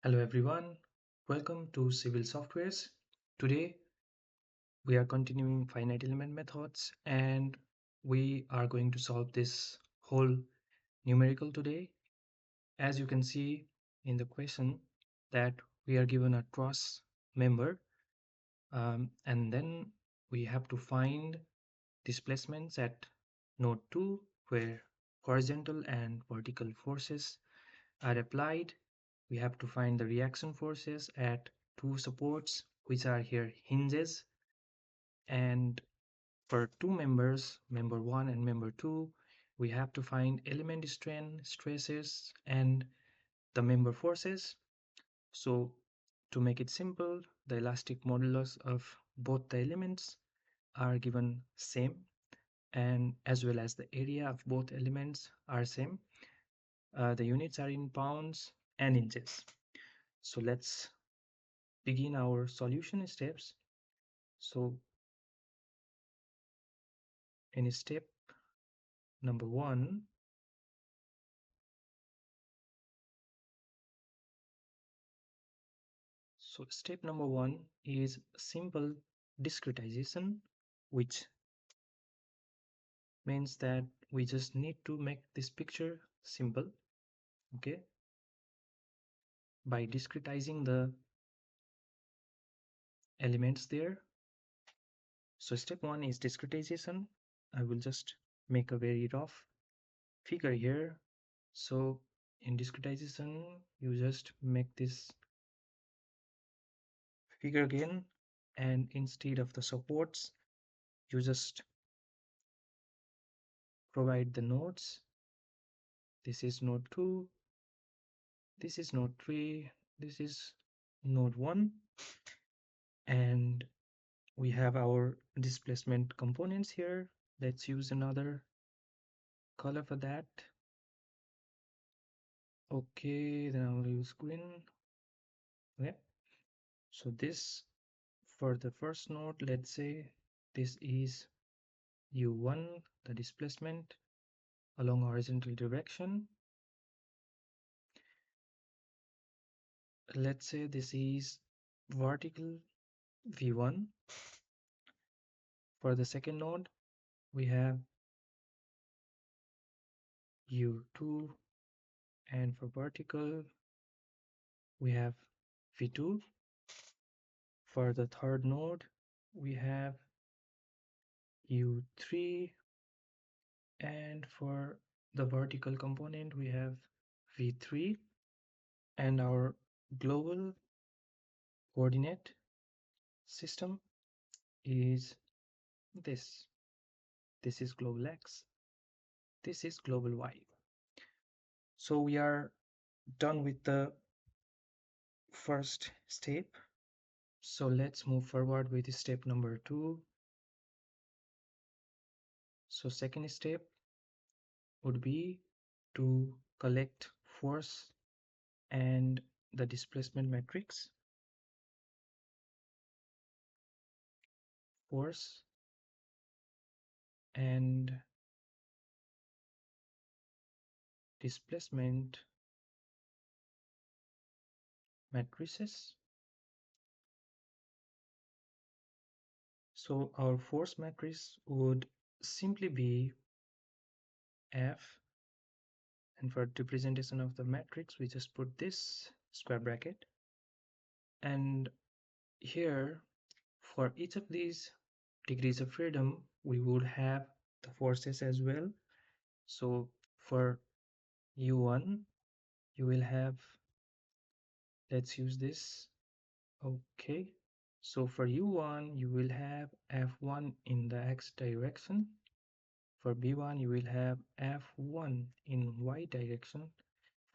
Hello everyone, welcome to Civil Softwares. Today we are continuing finite element methods and we are going to solve this whole numerical today. As you can see in the question that we are given a truss member and then we have to find displacements at node 2 where horizontal and vertical forces are applied. We have to find the reaction forces at two supports, which are here hinges. And for two members, member 1 and member 2, we have to find element strain, stresses, and the member forces. So to make it simple, the elastic modulus of both the elements are given same, and as well as the area of both elements are same. The units are in pounds and inches. So let's begin our solution steps. So in step number 1, step number 1 is simple discretization, which means that we just need to make this picture simple, okay, by discretizing the elements there. So step 1 is discretization. I will just make a very rough figure here. So in discretization, you just make this figure again, and instead of the supports, you just provide the nodes. This is node 2, this is node 3, this is node 1, and we have our displacement components here. Let's use another color for that. Okay, then I will use green. Okay, so this for the first node, let's say this is u1, the displacement along horizontal direction. Let's say this is vertical v1. For the second node, we have u2, and for vertical, we have v2. For the third node, we have u3, and for the vertical component, we have v3, and our global coordinate system is this. This is global x, this is global y. So we are done with the first step. So let's move forward with step number 2. So second step would be to collect force and the displacement matrix. Force and displacement matrices. So our force matrix would simply be F, and for representation of the matrix we just put this square bracket, and here for each of these degrees of freedom we would have the forces as well. So for u1 you will have, let's use this. Okay, so for u1 you will have f1 in the x direction. For b1 you will have f1 in y direction.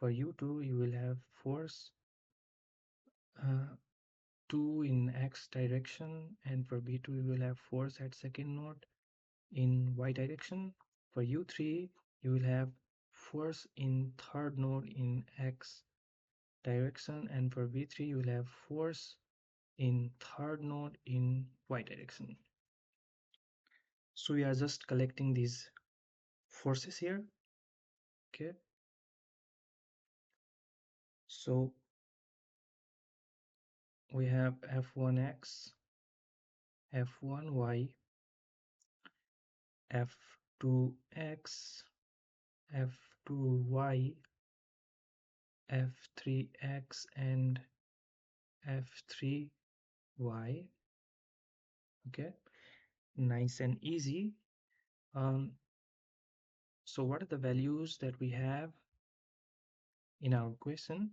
For u2 you will have force 2 in x direction, and for b2 you will have force at second node in y direction. For u3 you will have force in third node in x direction, and for b3 you will have force in third node in y direction. So we are just collecting these forces here. Okay, so we have f1x, f1y, f2x, f2y, f3x, and f3y. Okay, nice and easy. So what are the values that we have in our question?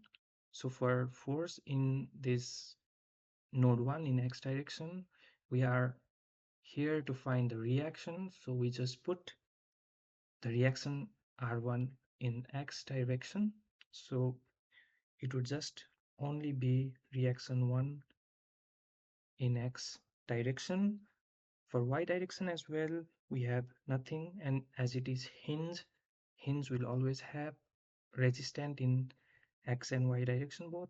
So for force in this node 1 in x direction, we are here to find the reaction, so we just put the reaction R1 in x direction, so it would just only be reaction 1 in x direction. For y direction as well, we have nothing, and as it is hinge will always have resistant in x and y direction both.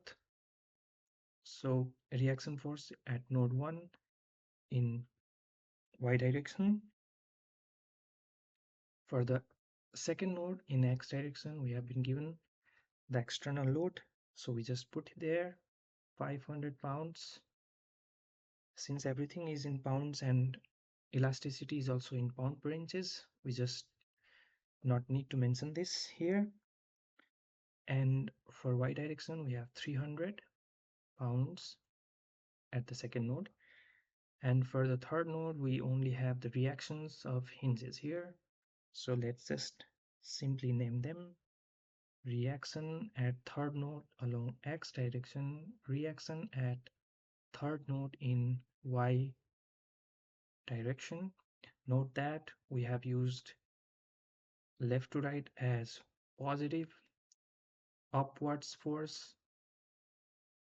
So reaction force at node 1 in y direction. For the second node in x direction, we have been given the external load, so we just put there 500 pounds. Since everything is in pounds and elasticity is also in pound per inches, we just not need to mention this here. And for y direction, we have 300 pounds at the second node. And for the third node, we only have the reactions of hinges here. So let's just simply name them. Reaction at third node along x direction, reaction at third node in y direction. Note that we have used left to right as positive, upwards force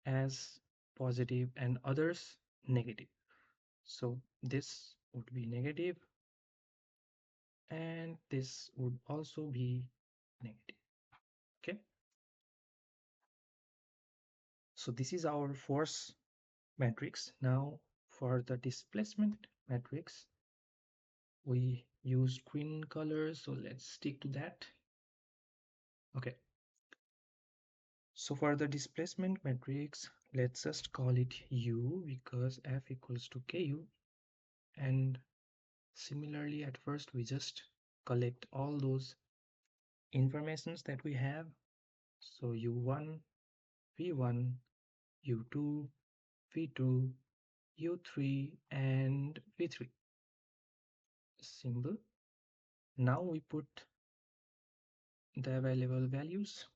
as positive, and others negative. So this would be negative, and this would also be negative. Okay, so this is our force matrix. Now for the displacement matrix, we use green color, so let's stick to that. Okay, so for the displacement matrix, let's just call it U because F equals to KU. And similarly, at first we just collect all those informations that we have. So U1, V1, U2, V2, U3, and V3. Symbol. Now we put the available values,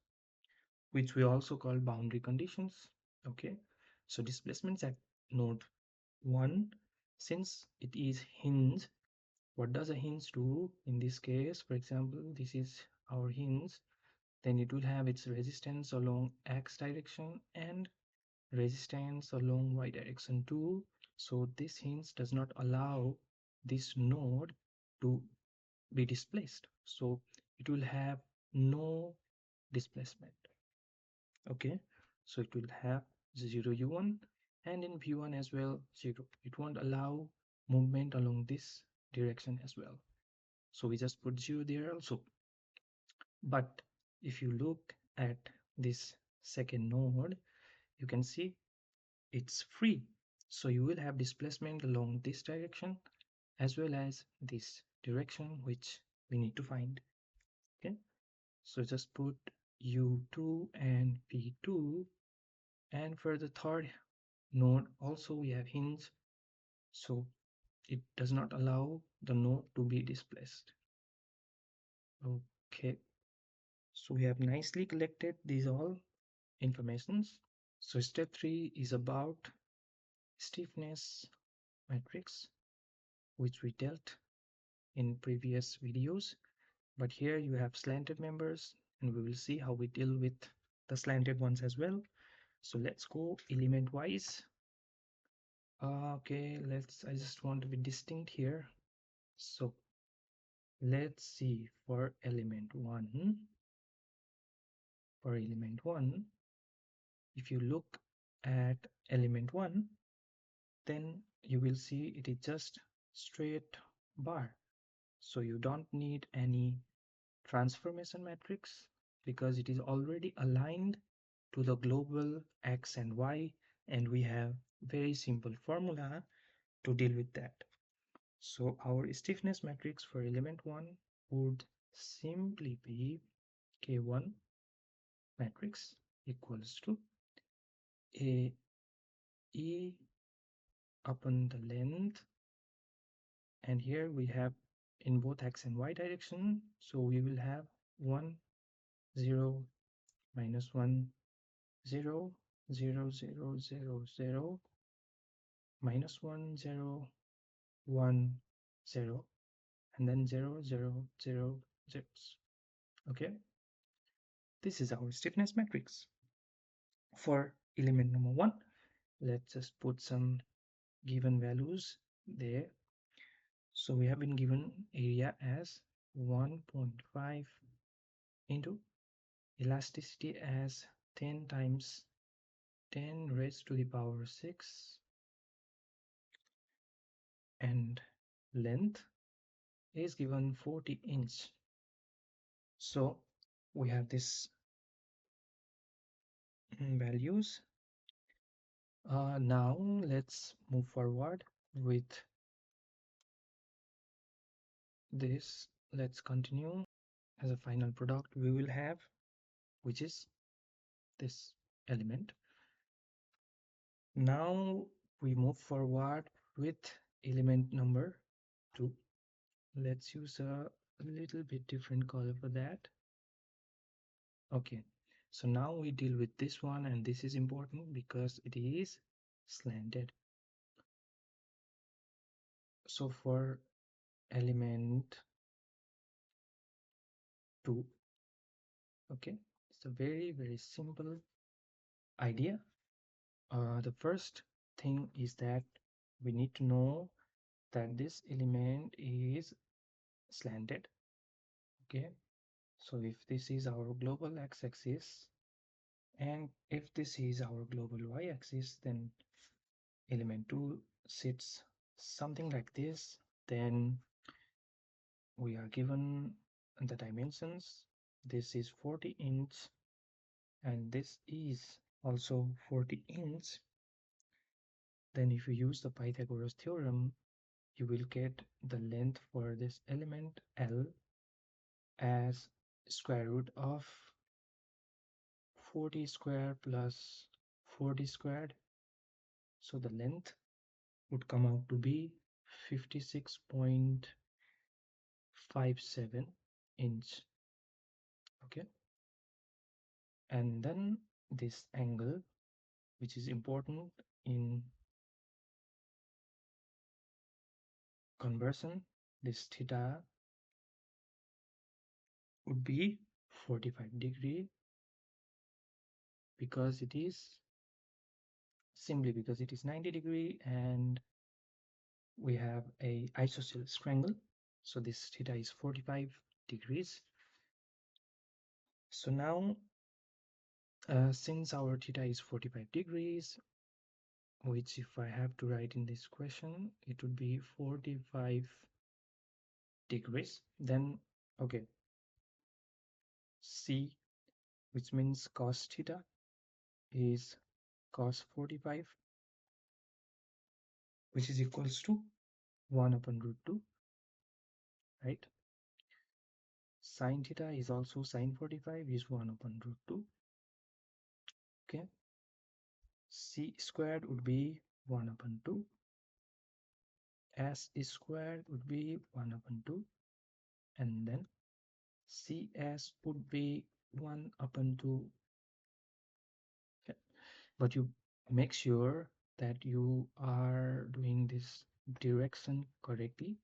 which we also call boundary conditions. Okay, so displacements at node 1, since it is hinge, what does a hinge do in this case? For example, this is our hinge, then it will have its resistance along x direction and resistance along y direction too. So this hinge does not allow this node to be displaced, so it will have no displacement. Okay, so it will have 0 u1, and in v1 as well 0. It won't allow movement along this direction as well, so we just put 0 there also. But if you look at this second node, you can see it's free, so you will have displacement along this direction as well as this direction, which we need to find. Okay, so just put u2 and v2, and for the third node also we have hinge, so it does not allow the node to be displaced. Okay, so we have nicely collected these all informations. So step 3 is about stiffness matrix, which we dealt in previous videos, but here you have slanted members, and we will see how we deal with the slanted ones as well. So let's go element wise. Okay, I just want to be distinct here. So let's see for element 1. For element 1, if you look at element 1, then you will see it is just straight bar. So you don't need any transformation matrix because it is already aligned to the global x and y. and we have very simple formula to deal with that. So our stiffness matrix for element 1 would simply be K1 matrix equals to A E upon the length, and here we have in both x and y direction, so we will have 1 0 minus 1 0 0 0 0 0 minus 1 0 1 0 and then 0 0 0 zeros. Okay, this is our stiffness matrix. For element number 1, let's just put some given values there. So we have been given area as 1.5 into elasticity as 10 times 10 raised to the power 6, and length is given 40 inch. So we have this values. Now let's move forward with this. Let's continue. As a final product we will have, which is this element. Now we move forward with element number 2. Let's use a little bit different color for that. Okay, so now we deal with this one, and this is important because it is slanted. So for element 2, okay, it's a very simple idea. The first thing is that we need to know that this element is slanted. Okay, so if this is our global x-axis and if this is our global y-axis, then element 2 sits something like this. Then we are given the dimensions. This is 40 inch and this is also 40 inch. Then if you use the Pythagoras theorem, you will get the length for this element L as square root of 40 squared plus 40 squared. So the length would come out to be 56.57 inch. Okay, and then this angle, which is important in conversion, this theta would be 45 degree because it is simply because it is 90 degree and we have a isosceles triangle, so this theta is 45 degrees. So now since our theta is 45 degrees, which if I have to write in this question, it would be 45 degrees. Then okay, C, which means cos theta is cos 45, which is equals to 1 upon root 2, right? Sin theta is also sin 45 is 1 upon root 2. Okay, C squared would be 1 upon 2, S squared would be 1 upon 2, and then CS would be 1 upon 2. Okay. But you make sure that you are doing this direction correctly.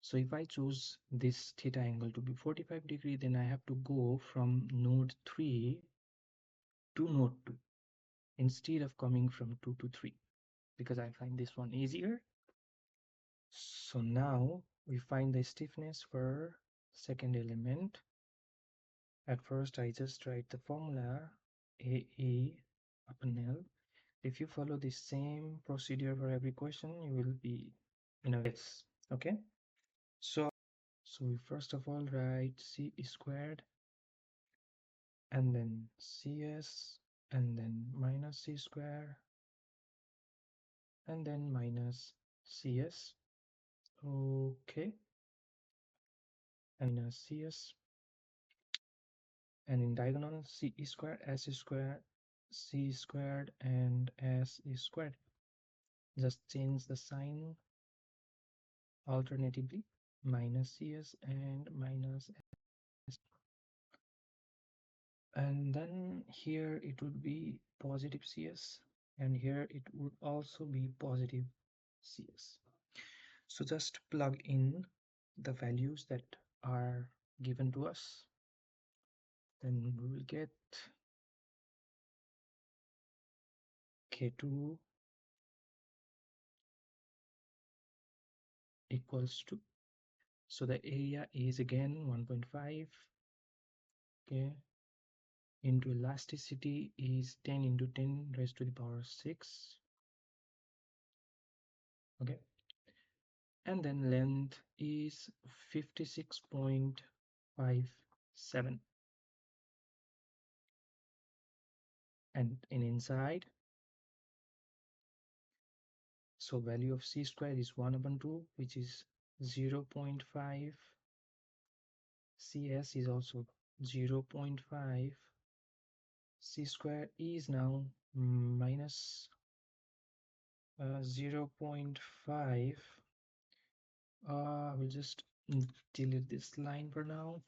So if I choose this theta angle to be 45 degree, then I have to go from node 3 to node 2 instead of coming from 2 to 3 because I find this one easier. So now we find the stiffness for second element. At first I just write the formula AE upon L. If you follow the same procedure for every question, you will be in a yes. Okay, so we first of all write C squared and then CS and then minus C square and then minus CS. Okay, and minus CS, and in diagonal C squared, S squared, C squared, and S squared. Just change the sign alternatively, minus CS and minus S. And then here it would be positive CS, and here it would also be positive CS. So just plug in the values that are given to us, then we will get K2 equals to, so the area is again 1.5, okay, into elasticity is 10 into 10 raised to the power 6, okay, and then length is 56.57, and in inside, so value of C square is 1 upon 2, which is 0.5. CS is also 0.5. C square is now minus 0.5. We'll just delete this line for now.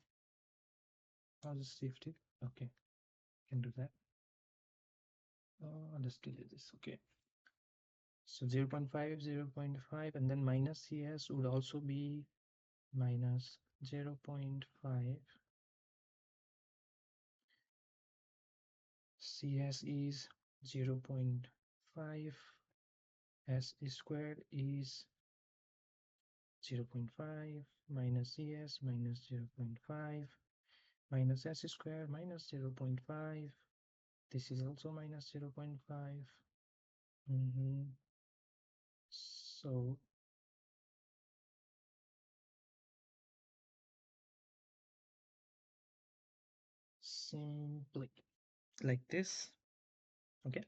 I'll just shift it. Okay, can do that. Just delete this. Okay. So 0.5, 0.5, and then minus CS would also be minus 0.5. CS is 0.5. S squared is 0.5 minus CS minus 0.5 minus S squared minus 0.5. This is also minus 0.5. So simply like this, okay,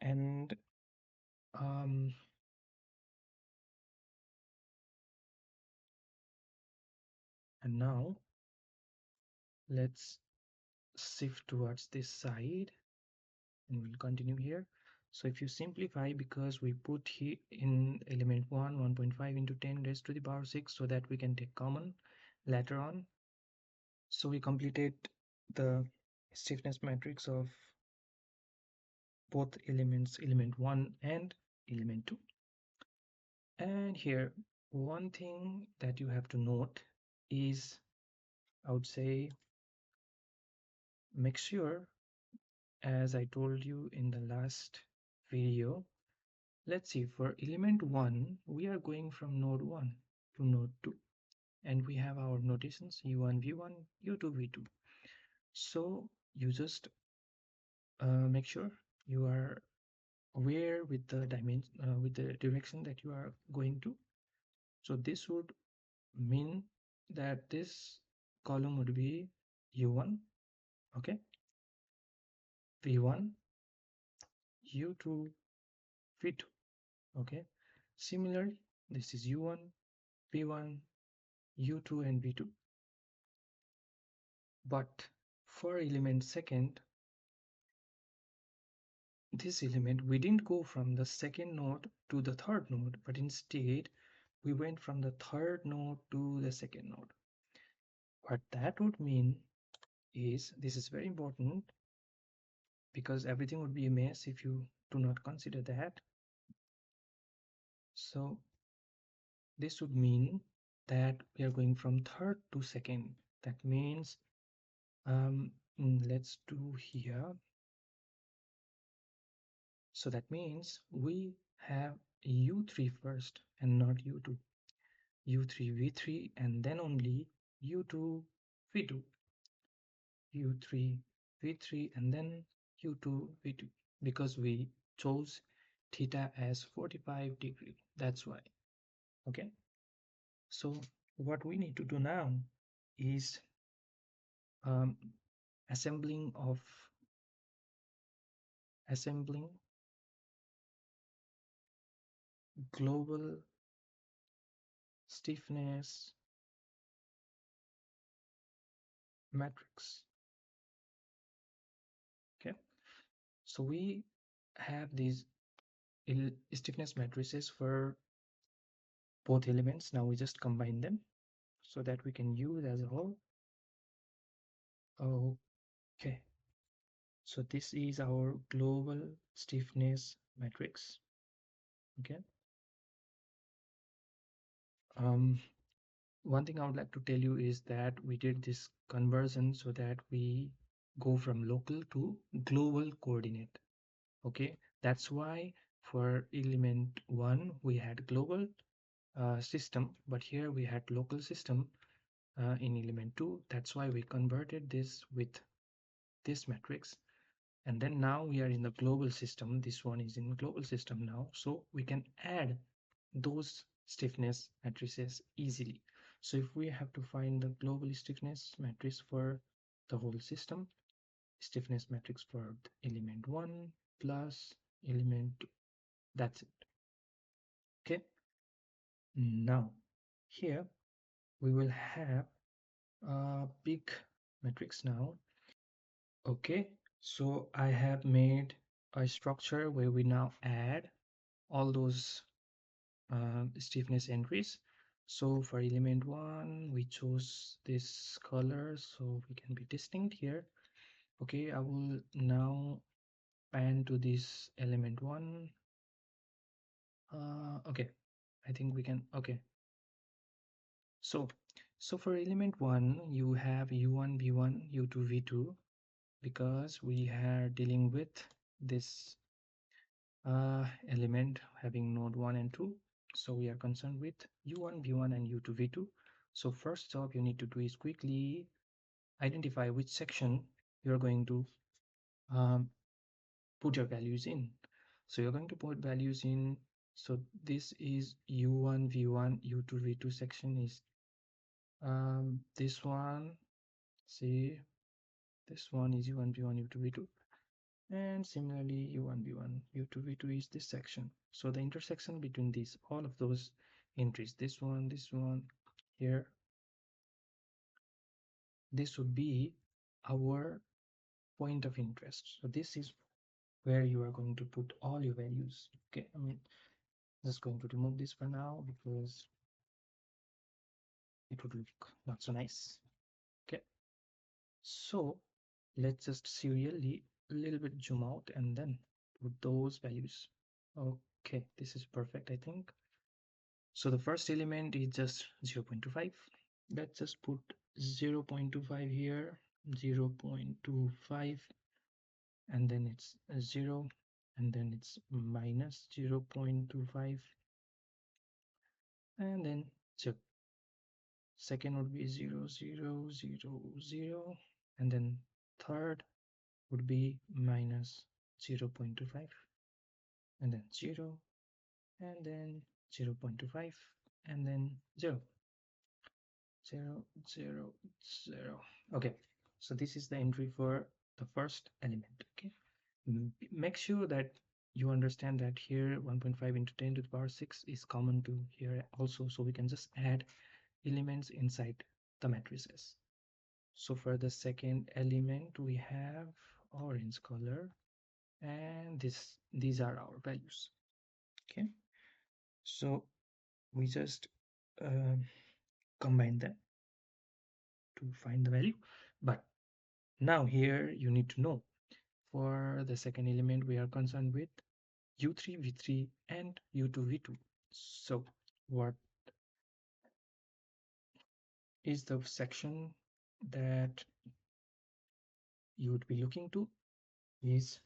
and now let's shift towards this side and we'll continue here. So if you simplify, because we put here in element 1 1.5 into 10 raised to the power 6 so that we can take common later on. So we completed the stiffness matrix of both elements, element 1 and element 2. And here, one thing that you have to note is, I would say, make sure, as I told you in the last video, let's see, for element 1, we are going from node 1 to node 2, and we have our notations u1, v1, u2, v2. So you just make sure you are aware with the dimension, with the direction that you are going to. So this would mean that this column would be u1, okay, v1, u2, v2, okay. Similarly, this is u1, v1, u2, and v2. But for element second, this element, we didn't go from the second node to the third node, but instead we went from the third node to the second node. What that would mean is, this is very important because everything would be a mess if you do not consider that. So this would mean that we are going from third to second. That means, let's do here. So that means we have u3 first and not u2. u3 v3 and then only u2 v2. u3 v3 and then u2 v2, because we chose theta as 45 degree. That's why. Okay. So what we need to do now is assembling global stiffness matrix. Okay, so we have these stiffness matrices for both elements. Now we just combine them so that we can use as a whole. Okay, so this is our global stiffness matrix. Okay, um, one thing I would like to tell you is that we did this conversion so that we go from local to global coordinate. Okay, that's why for element 1 we had global system, but here we had local system in element 2. That's why we converted this with this matrix, and then now we are in the global system. This one is in global system now, so we can add those stiffness matrices easily. So if we have to find the global stiffness matrix for the whole system, stiffness matrix for element 1 plus element 2, that's it. Okay, now here we will have a big matrix now. Okay, so I have made a structure where we now add all those stiffness entries. So for element 1 we chose this color so we can be distinct here. Okay, I will now pan to this element 1. Okay, I think we can. Okay, so for element 1 you have u1 v1 u2 v2, because we are dealing with this element having node 1 and 2, so we are concerned with u1 v1 and u2 v2. So first job you need to do is quickly identify which section you're going to um, put your values in. So you're going to put values in, so this is u1 v1 u2 v2 section is this one. See, this one is u1 v1 u2 v2, and similarly u1 v1 u2 v2 is this section. So the intersection between these, all of those entries, this one here, this would be our point of interest. So this is where you are going to put all your values. Okay, I mean, just going to remove this for now because it would look not so nice. Okay, so let's just serially a little bit zoom out and then put those values. Okay, this is perfect, I think. So the first element is just 0.25. Let's just put 0.25 here, 0.25, and then it's 0, and then it's minus 0.25, and then 0. Second would be 0, 0, 0, 0, and then third would be minus 0.25, and then 0, and then 0.25, and then 0. 0, 0, 0. Okay, so this is the entry for the first element. Okay, make sure that you understand that here 1.5 into 10 to the power 6 is common to here also, so we can just add elements inside the matrices. So for the second element we have orange color, and these are our values. Okay, so we just combine them to find the value. But now here you need to know, for the second element we are concerned with u3 v3 and u2 v2. So what is the section that you would be looking to is,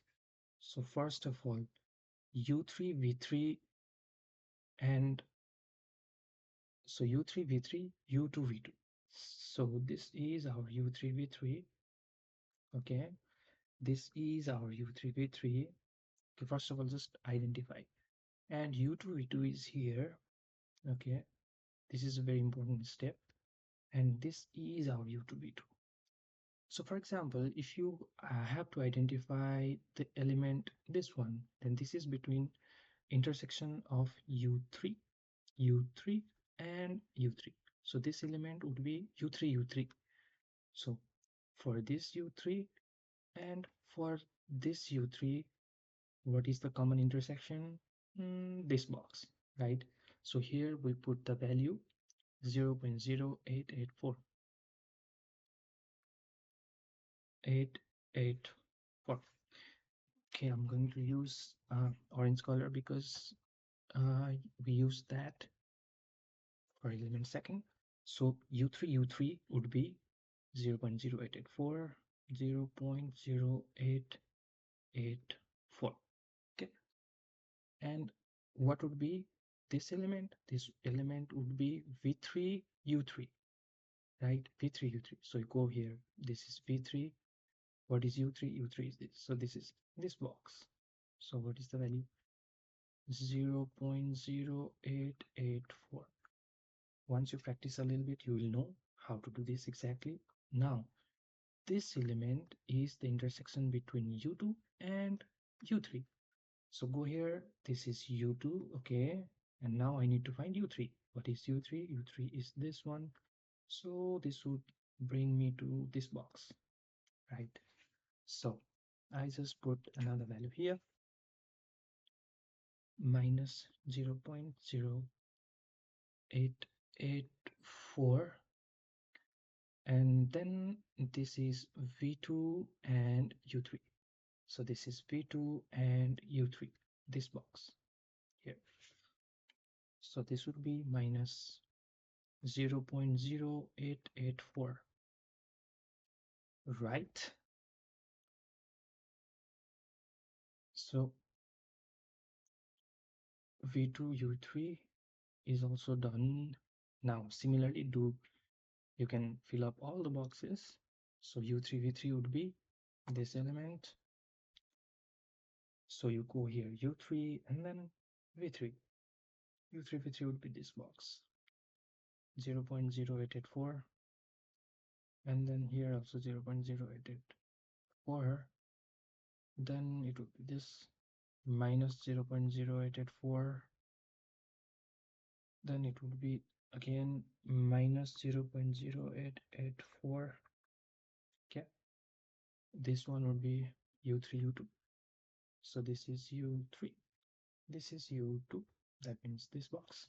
so first of all, u3 v3, and so u3 v3 u2 v2. So this is our u3 v3. Okay, this is our u3 v3. Okay, first of all just identify, and u2 v2 is here. Okay, this is a very important step, and this is our u2 v2. So for example, if you have to identify the element, this one, then this is between intersection of u3, u3 and u3. So this element would be u3, u3. So for this u3 and for this u3, what is the common intersection? This box, right? So here we put the value 0.0884. 884. Okay, I'm going to use orange color because we use that for element second. So u3 would be 0.0884, 0.0884. Okay, and what would be this element? This element would be v3 u3, right? v3 u3. So you go here, this is v3. What is u3? u3 is this. So this is this box. So what is the value? 0.0884. Once you practice a little bit, you will know how to do this exactly. Now, this element is the intersection between u2 and u3. So go here, this is u2, okay, and now I need to find u3. What is u3? u3 is this one. So this would bring me to this box, right? So I just put another value here, minus 0.0884, and then this is v2 and u3. So this is v2 and u3, this box here. So this would be minus 0.0884, right? So v2 u3 is also done. Now similarly, you can fill up all the boxes. So u3 v3 would be this element. So you go here u3 and then v3. u3 v3 would be this box, 0.0884, and then here also 0.0884. Then it would be this minus 0.0884. Then it would be again minus 0.0884. Okay, this one would be u3 u2. So this is u3, this is u2. That means this box.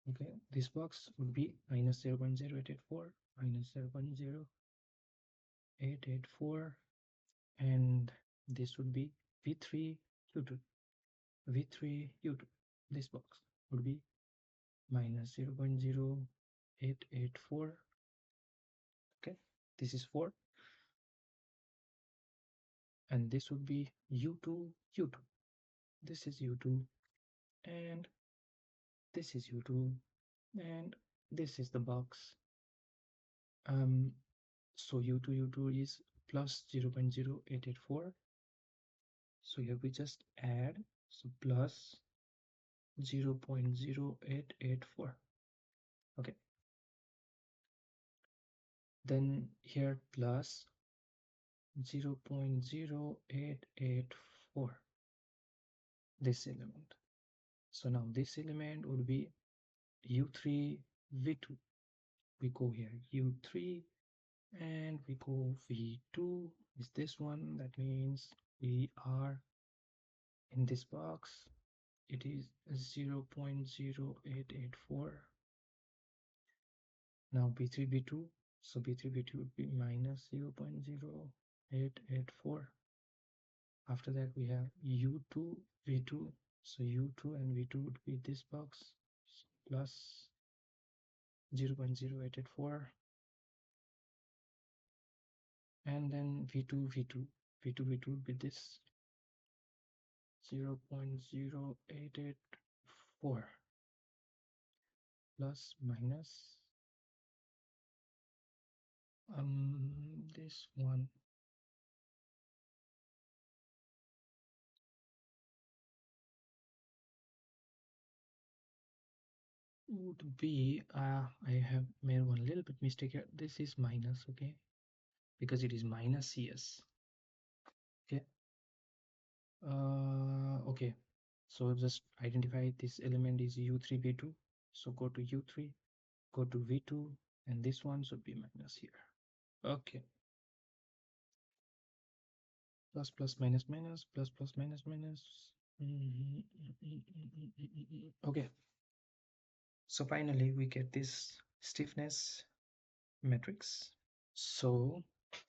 Okay, this box would be minus 0.0884, minus 0.0884, and this would be v3 u2, v3 u2. This box would be minus 0.0884. Okay, this is 4, and this would be u2 u2. This is u2, and this is u2, and this is the box. So u2 u2 is plus 0.0884. So here we just add, so plus 0.0884. Okay, then here plus 0.0884, this element. So now this element would be u3 v2. We go here u3 and we go v2 is this one. That means we are in this box. It is 0.0884. Now b3 b2, so b3 b2 would be minus 0.0884. After that we have u2 v2, so u2 and v2 would be this box, so plus 0.0884, and then v2 v2 v2 v2 would be this 0.0884 plus minus this one would be I have made one little bit mistake here. This is minus, okay, because it is minus CS. Okay, Okay, so just identify this element is u3 v2. So go to u3, go to v2, and this one should be minus here. Okay, plus plus minus minus plus plus minus minus. Okay, so finally we get this stiffness matrix. So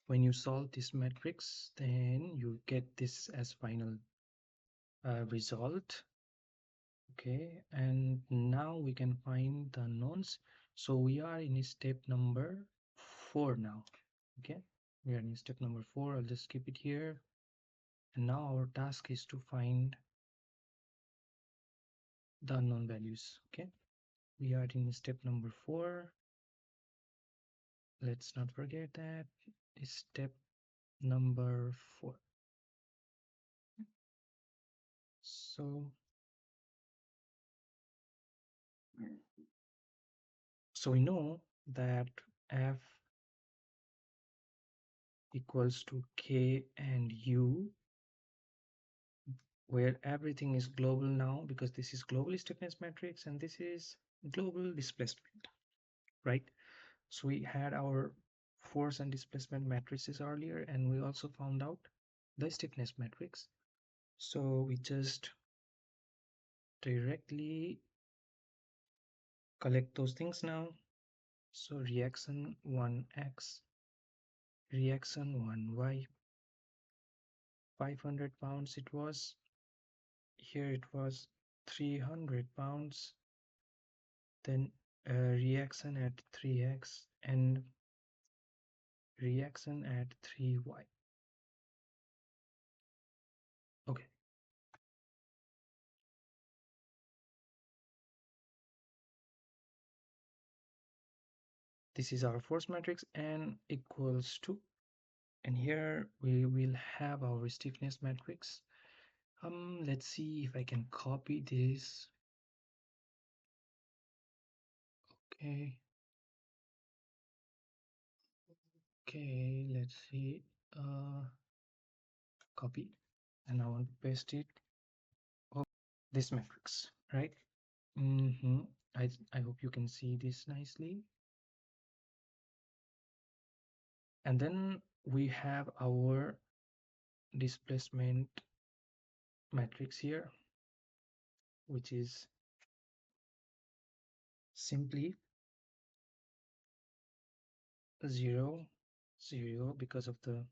when you solve this matrix, then you get this as final result. Okay, and now we can find the unknowns. So we are in step number 4 now. Okay, we are in step number 4. I'll just keep it here. And now our task is to find the unknown values. Okay, we are in step number 4. Let's not forget that is step number 4. So we know that f equals to k and u, where everything is global now, because this is global stiffness matrix and this is global displacement, right? So we had our force and displacement matrices earlier, and we also found out the stiffness matrix. So we just directly collect those things now. So reaction 1x, reaction 1y, 500 pounds it was. Here it was 300 pounds. Then reaction at 3x and reaction at 3y. Okay. This is our force matrix and equals to, and here we will have our stiffness matrix. Let's see if I can copy this. Okay. Okay, let's see. Copy, and I want to paste it. Oh, this matrix, right? I hope you can see this nicely. And then we have our displacement matrix here, which is simply 0, 0 because of the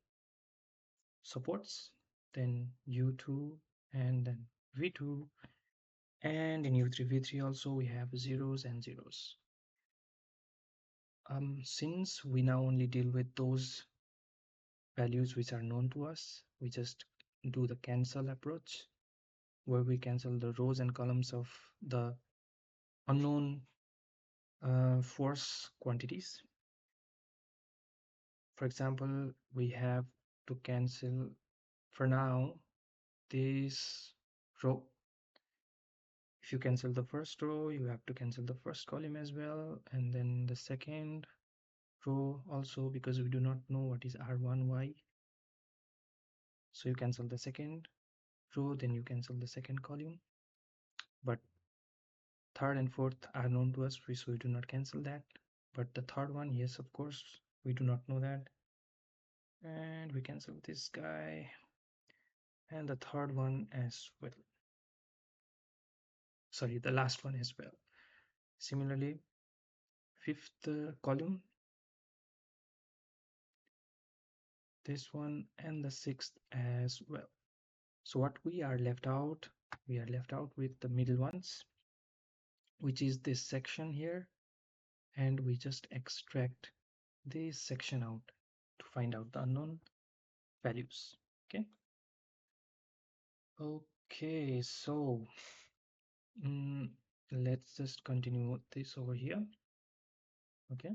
supports, then u2 and then v2, and in u3 v3 also we have zeros and zeros. Since we now only deal with those values which are known to us, we just do the cancel approach, where we cancel the rows and columns of the unknown force quantities. For example, we have to cancel for now this row. If you cancel the first row, you have to cancel the first column as well, and then the second row also, because we do not know what is r1y. So you cancel the second row, then you cancel the second column, but third and fourth are known to us, so we do not cancel that. But the third one, yes, of course, we do not know that. And we cancel this guy and the third one as well. Sorry, the last one as well. Similarly, fifth column, this one, and the sixth as well. So what we are left out with the middle ones, which is this section here, and we just extract this section out to find out the unknown values. Okay, so let's just continue this over here. Okay,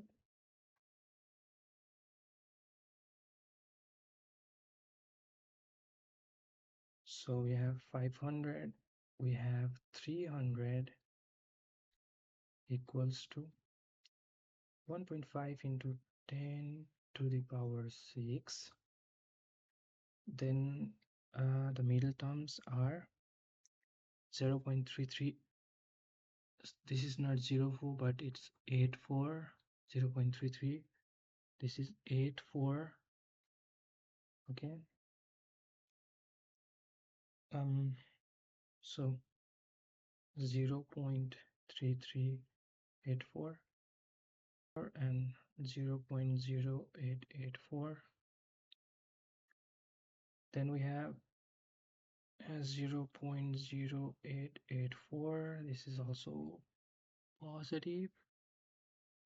so we have 500, we have 300 equals to 1.5 into 10 to the power 6. Then The middle terms are 0.33. This is not 0.4, but it's 8.4. 0.33. This is 8.4. Okay. So 0.3384 and 0.0884. Then we have 0.0884. This is also positive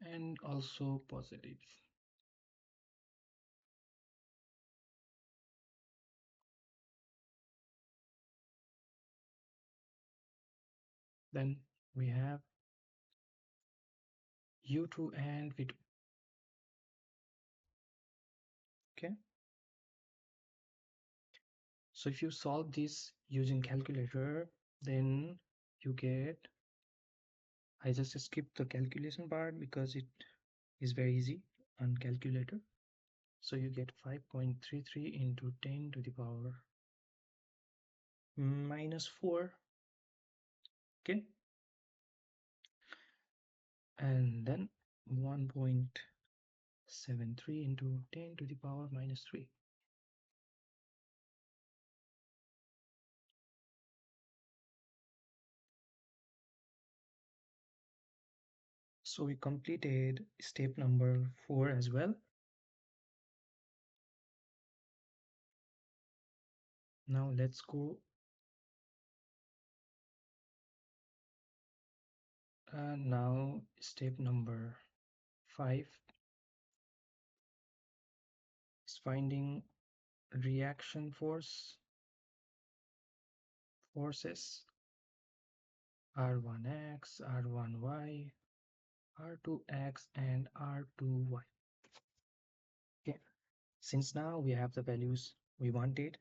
and also positive. Then we have U2 and V2. Okay. So if you solve this using calculator, then you get, I just skipped the calculation part because it is very easy on calculator. So you get 5.33 into 10 to the power minus 4. Okay. And then 1.73 into 10 to the power minus 3. So we completed step number 4 as well. Now let's go now step number 5 is finding reaction forces R1x, R1y, R2x and R2y. Okay, since now we have the values we wanted,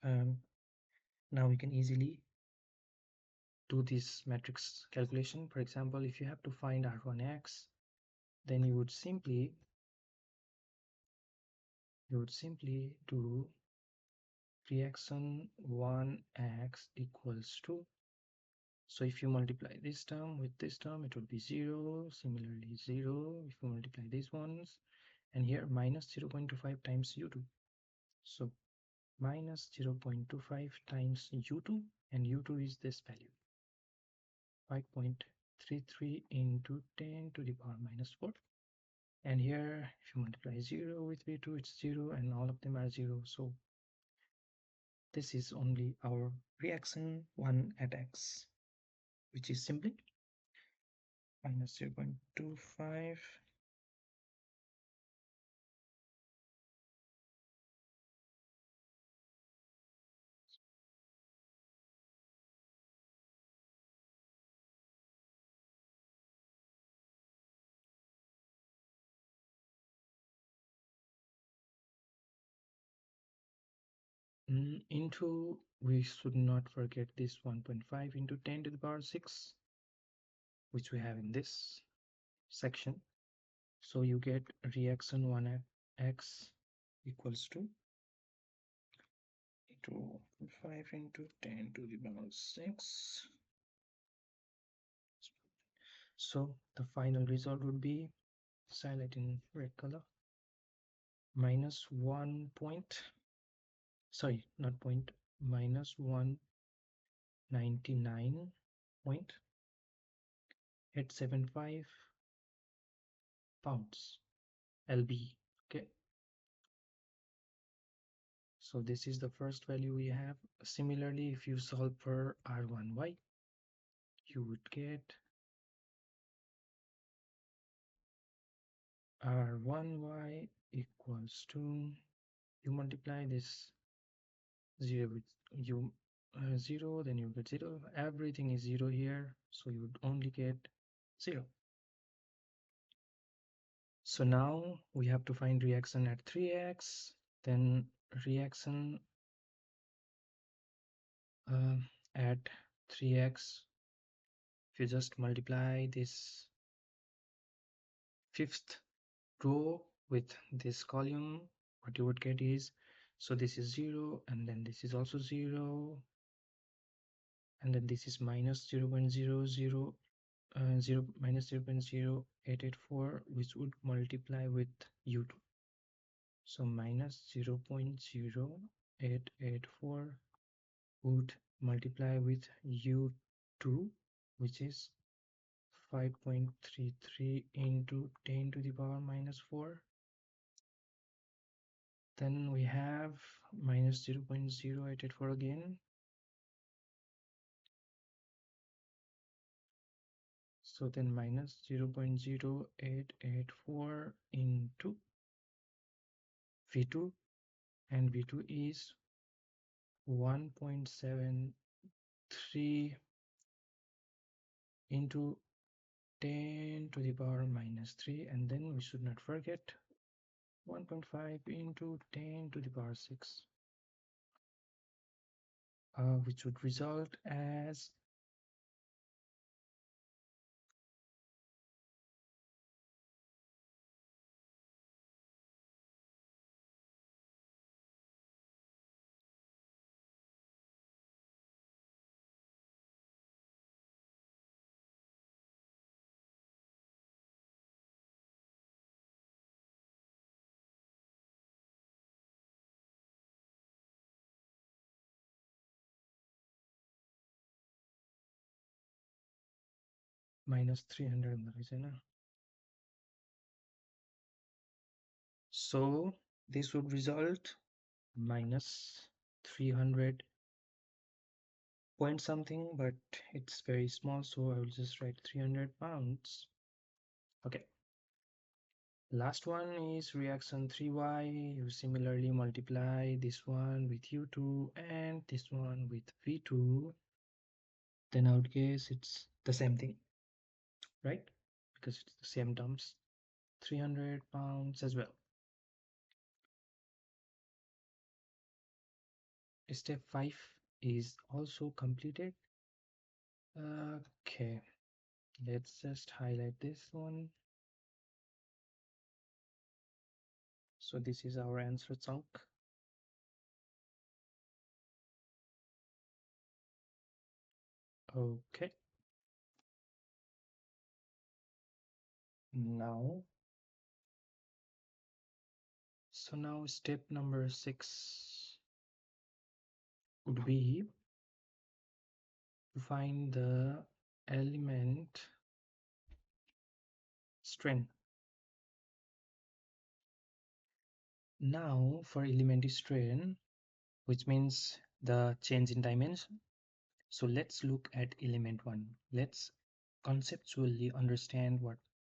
now we can easily do this matrix calculation. For example, if you have to find R1x, then you would simply do reaction 1x equals to, so if you multiply this term with this term, it would be 0. Similarly 0 if you multiply these ones, and here minus 0.25 times u2. So minus 0.25 times u2, and u2 is this value, 5.33 into 10 to the power minus 4. And here if you multiply 0 with v2, it's 0, and all of them are 0. So this is only our reaction 1 at x, which is simply minus 0.25 . Into, we should not forget this 1.5 into 10 to the power 6, which we have in this section. So you get reaction 1 at x equals to 5 into 10 to the power 6. So the final result would be, highlight in red color, minus 1 point, sorry, not point, minus 199.875 pounds lb. Okay, so this is the first value we have. Similarly, if you solve for r1y, you would get r1y equals to, you multiply this 0 with 0, then you get 0. Everything is 0 here, so you would only get 0. So now we have to find reaction at 3x, then reaction at 3x. If you just multiply this fifth row with this column, what you would get is So this is 0, and then this is also 0, and then this is minus 0 0.00 minus 0.0884, which would multiply with u2. So minus 0.0884 would multiply with u2, which is 5.33 into 10 to the power minus 4. Then we have minus 0.0884 again. So then minus 0.0884 into V2, and V2 is 1.73 into 10 to the power minus 3, and then we should not forget 1.5 into 10 to the power 6, which would result as minus 300. So this would result minus 300 point something, but it's very small, so I will just write 300 pounds. Okay. Last one is reaction 3y. You similarly multiply this one with u2 and this one with v2. Then I would guess it's the same thing, right? Because it's the same terms. 300 pounds as well. Step 5 is also completed. Okay, let's just highlight this one. So this is our answer chunk. Okay. Now, step number 6 would be to find the element strain. Now for element strain, which means the change in dimension. So let's look at element 1. Let's conceptually understand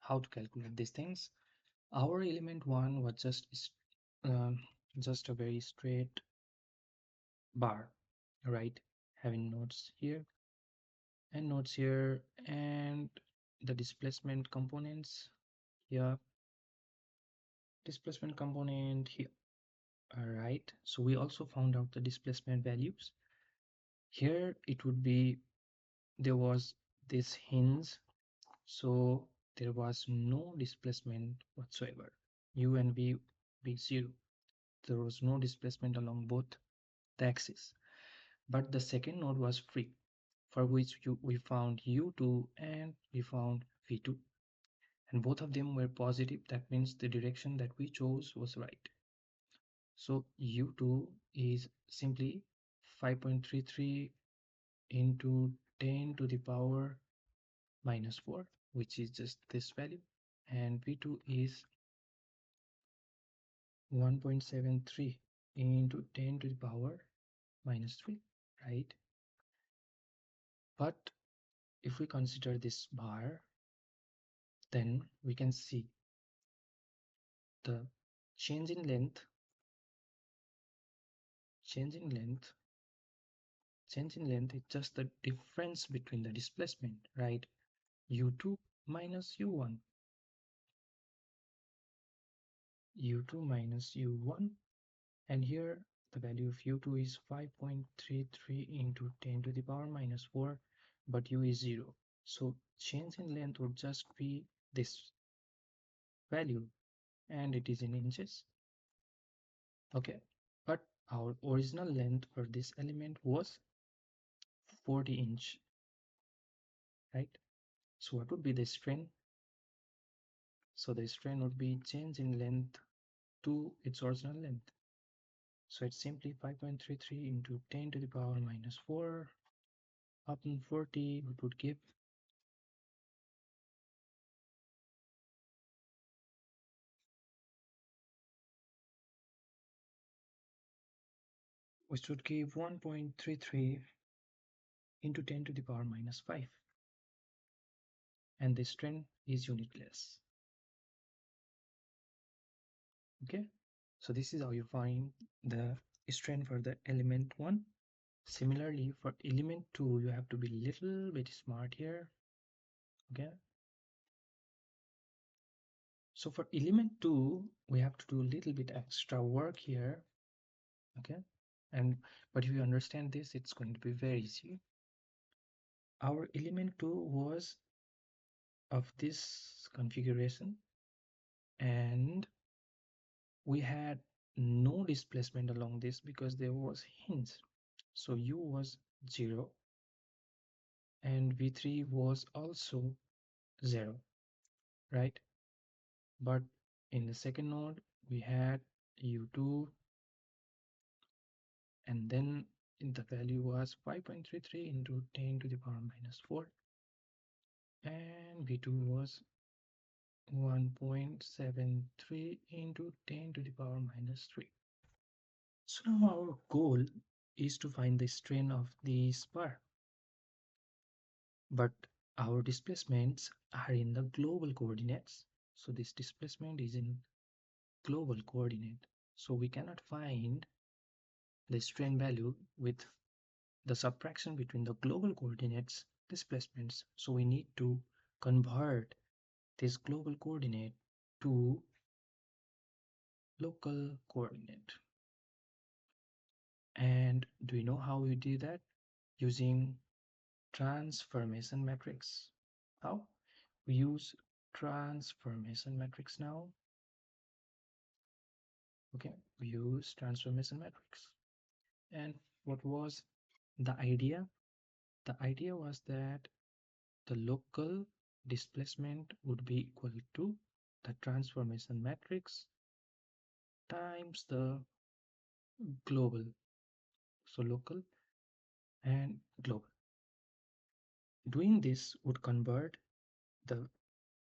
how to calculate these things. Our element 1 was just a very straight bar, right? Having nodes here and nodes here, and the displacement components here, displacement component here. All right, so we also found out the displacement values. Here it would be, there was this hinge, so there was no displacement whatsoever. U and V be 0. There was no displacement along both the axes. But the second node was free, for which we found U2 and we found V2. And both of them were positive. That means the direction that we chose was right. So U2 is simply 5.33 into 10 to the power minus 4, which is just this value. And V2 is 1.73 into 10 to the power minus 3, right? But if we consider this bar, then we can see the change in length, change in length is just the difference between the displacement, right? U2 minus U1, U2 minus U1, and here the value of U2 is 5.33 into 10 to the power minus 4, but U is 0. So change in length would just be this value, and it is in inches. Okay, but our original length for this element was 40 inch, right? So what would be the strain? So the strain would be change in length to its original length. So it's simply 5.33 into 10 to the power minus 4 upon 40, which would give, which would give 1.33 into 10 to the power minus 5. And the strain is unitless. Okay, so this is how you find the strain for the element 1. Similarly, for element 2, you have to be little bit smart here. Okay, so for element 2, we have to do a little bit extra work here. Okay, but if you understand this, it's going to be very easy. Our element 2 was of this configuration, and we had no displacement along this because there was hinge. So u was 0 and v3 was also 0, right? But in the second node we had u2, and then the value was 5.33 into 10 to the power minus 4, and v2 was 1.73 into 10 to the power minus 3. So now our goal is to find the strain of the spar, but our displacements are in the global coordinates. So this displacement is in global coordinate. So we cannot find the strain value with the subtraction between the global coordinates displacements. So we need to convert this global coordinate to local coordinate. And do you know how we do that? Using transformation matrix. How? We use transformation matrix now. Okay, we use transformation matrix. And what was the idea? The idea was that the local displacement would be equal to the transformation matrix times the global. So local and global. Doing this would convert the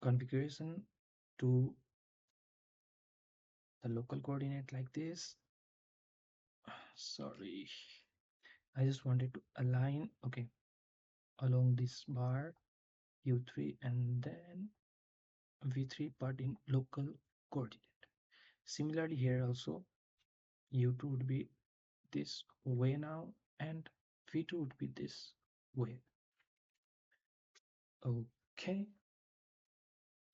configuration to the local coordinate like this. Sorry, I just wanted to align, okay, along this bar u3 and then v3, but in local coordinate. Similarly here also u2 would be this way now, and v2 would be this way. Okay,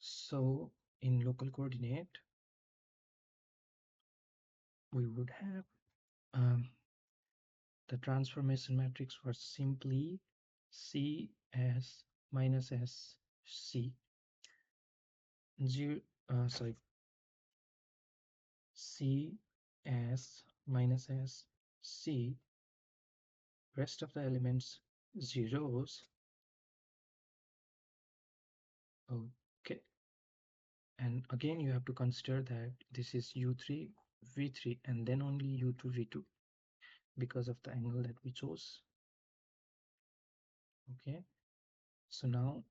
so in local coordinate we would have the transformation matrix was simply c s minus s c 0 sorry c s minus s c, rest of the elements zeros. Okay, and again you have to consider that this is u3 v3 and then only u2 v2 because of the angle that we chose. Okay, so now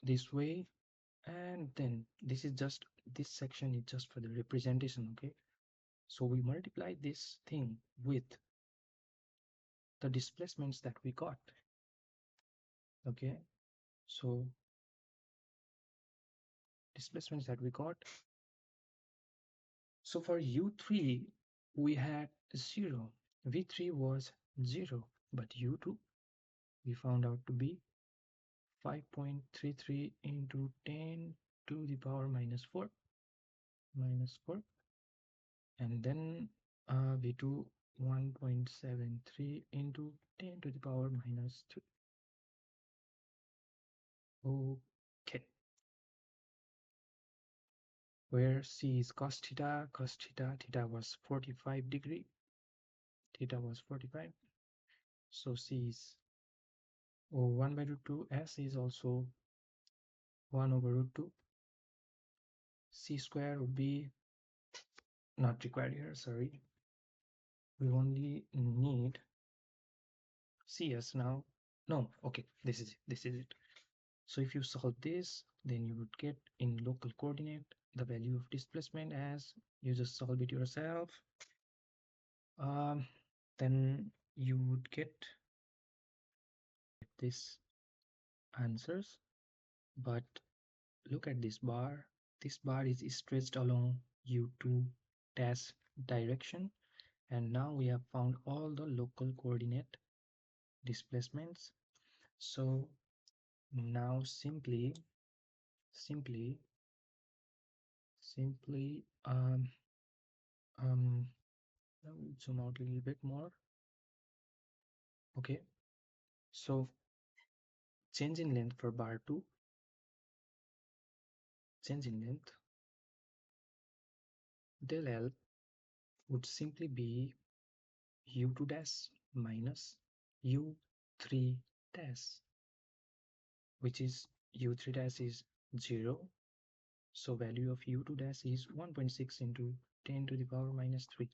this way, and then this is just, this section is just for the representation. Okay, so we multiply this thing with the displacements that we got. Okay, so displacements that we got. So for u3 we had 0, v3 was 0, but u2 we found out to be 5.33 into 10 to the power minus 4, and then v2 1.73 into 10 to the power minus 3. Okay, where C is cos theta, theta was 45 degree, theta was 45. So C is 1 by root 2, S is also 1 over root 2. C square would be not required here, sorry. We only need CS now. No, okay, this is it. So if you solve this, then you would get in local coordinate the value of displacement as you just solve it yourself. Then you would get this answers, but look at this bar. This bar is stretched along u2 dash direction, and now we have found all the local coordinate displacements. So now simply now we'll zoom out a little bit more. Okay, so change in length for bar 2, change in length del L would simply be u2 dash minus u3 dash, which is u3 dash is 0. So value of u2 dash is 1.6 into 10 to the power minus 3.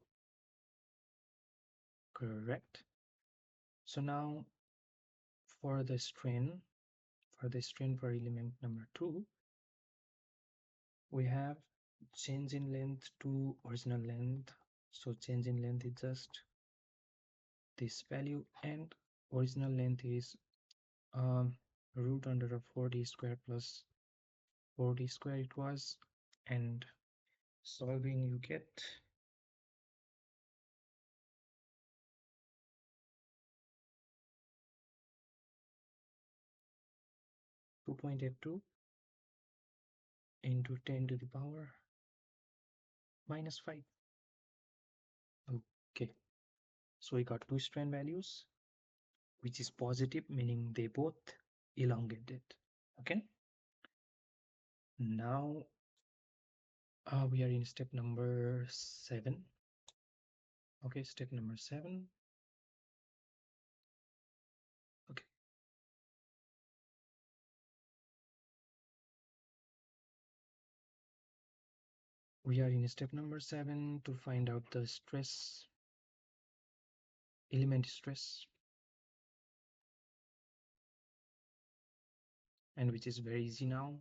Correct. So now for the strain for element number 2, we have change in length to original length. So change in length is just this value, and original length is root under of 4d square plus 4d square it was, and solving you get 2.82 into 10 to the power minus 5. Okay, so we got two strain values, which is positive, meaning they both elongated. Okay, now we are in step number 7. Okay, step number 7. Okay, we are in step number 7 to find out the stress, element stress, and which is very easy now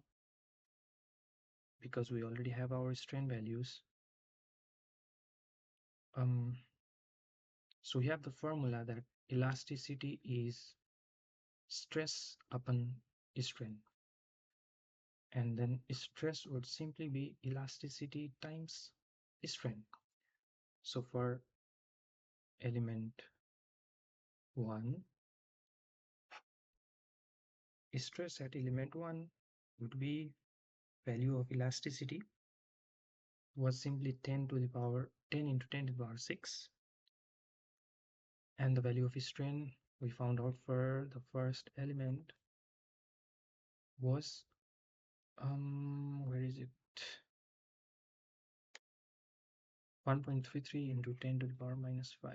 because we already have our strain values. So we have the formula that elasticity is stress upon strain, and then stress would simply be elasticity times strain. So for element 1, stress at element 1 would be value of elasticity was simply 10 to the power 10 into 10 to the power 6, and the value of strain we found out for the first element was where is it, 1.33 into 10 to the power minus 5,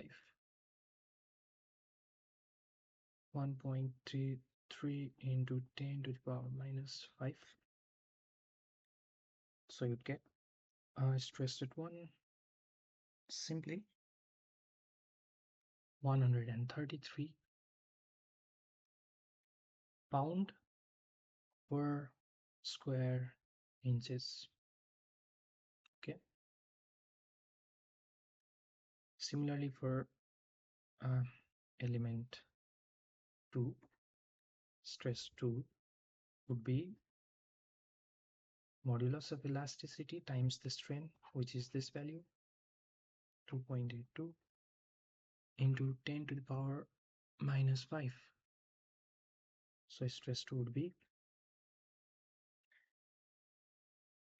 1.33 into 10 to the power minus 5. So you'd get stress at 1 simply 133 pound per square inches. Okay, similarly for element 2, stress 2 would be modulus of elasticity times the strain, which is this value, 2.82 into 10 to the power minus 5. So stress 2 would be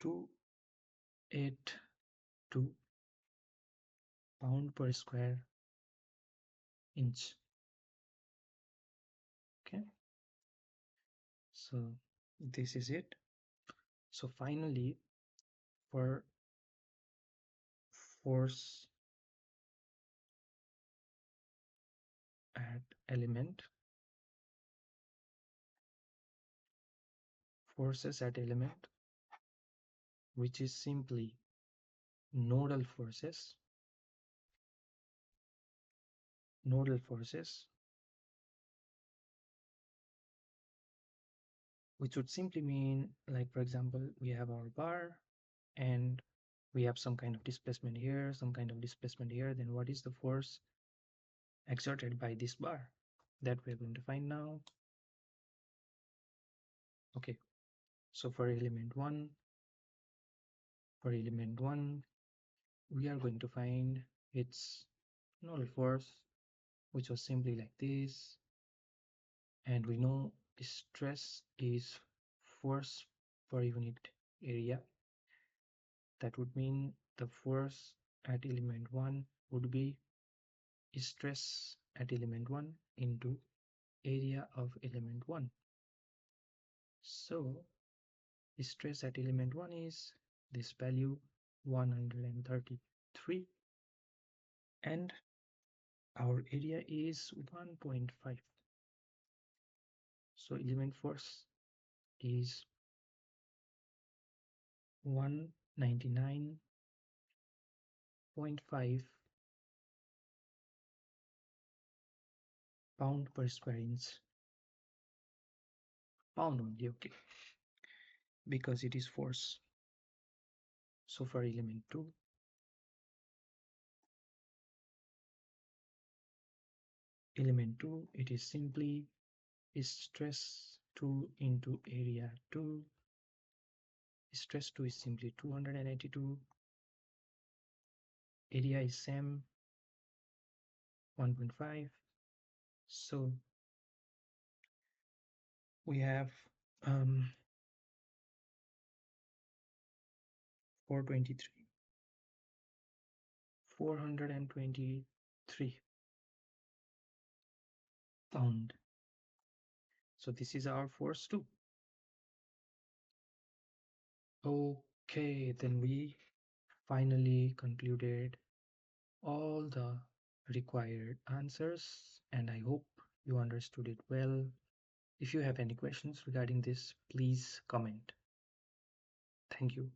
282 pound per square inch. Okay, so this is it. So finally, for force at element, forces at element, which is simply nodal forces, nodal forces, which would simply mean, like, for example, we have our bar and we have some kind of displacement here, some kind of displacement here. Then what is the force exerted by this bar? That we're going to find now. Okay, so for element 1, we are going to find its nodal force, which was simply like this. And we know stress is force per unit area. That would mean the force at element 1 would be stress at element 1 into area of element 1. So stress at element 1 is this value 133 and our area is 1.5. So element force is 199.5 pound per square inch. Pound only, okay, because it is force. So for element 2, it is simply stress 2 into area 2. Stress 2 is simply 282. Area is same, 1.5. So we have 423. 423 pound. So this is our force 2. Okay, then we finally concluded all the required answers, and I hope you understood it well. If you have any questions regarding this, please comment. Thank you.